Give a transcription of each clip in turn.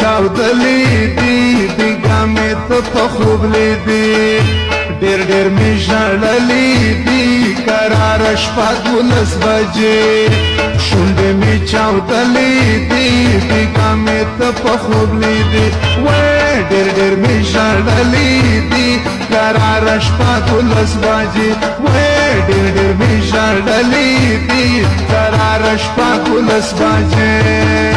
چاودلی دی بیگا می ته په خوب لیدی ډېر ډېر می ژړلی دی قرار شپه 12 بجې شونډې می چاودلی دی بیگا می ته په خوب لیدی وای ډېر ډېر می ژړلی دی قرار شپه 12 بجې وای ډېر ډېر می ژړلی دی قرار شپه 12 بجې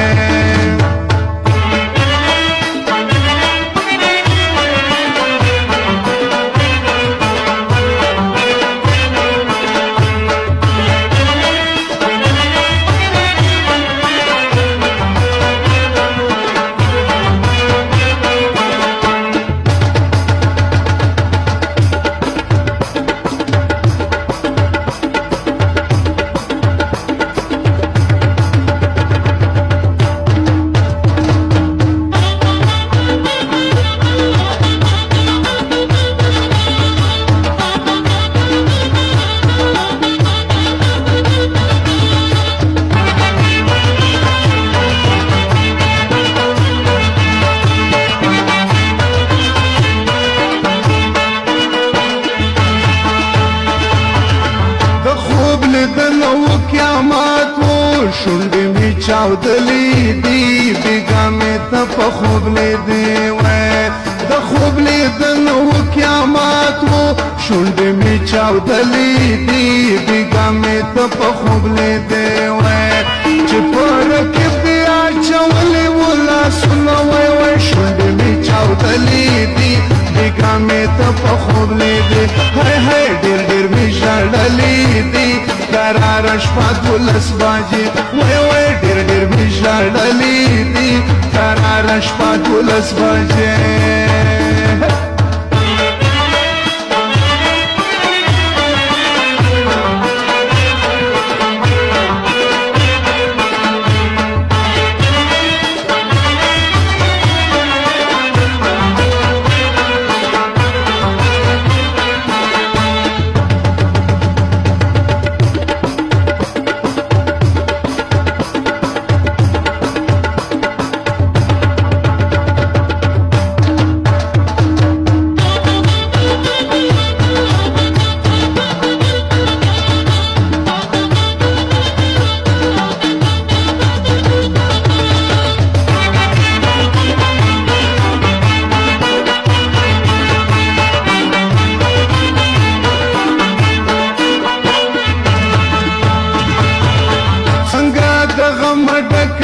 شونډې می چاودلی دی بیگا می ته په خوب لیدی وای د خوب لیدل و قیامت و شونډې می چاودلی دی بیگا می ته په خوب لیدی وای چې پر کې بیا چولې ولا سونه وای وای شونډې می چاودلی دی بیگا می ته په خوب لیدی هاي هاي ډېر ډېر می ژړلی دی قرار شپه 12 بجې وای وای ډېر ډېر می ژړلی دی قرار شپه 12 بجې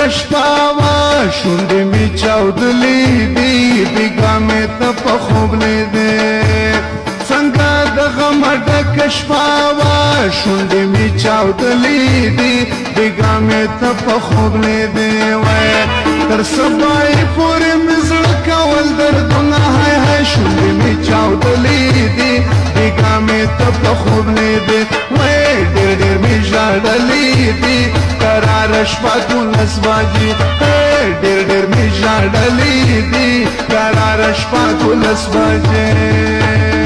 شپاوا شونډې می چاودلی دی بیگا می ته په خوب لیدی څنګه د غم ډک شپاوا شونډې می چاودلی دی بیگا می ته په خوب لیدی وای تر سبای پورې مزړه کول دردونه هاي هاي شونډې می چاودلی دی بیگا می ته په خوب لیدی وای ډېر ډېر می ژړلی دی قرار شپه 12 بجې ډېر ډېر می ژړلی دی قرار شپه 12 بجې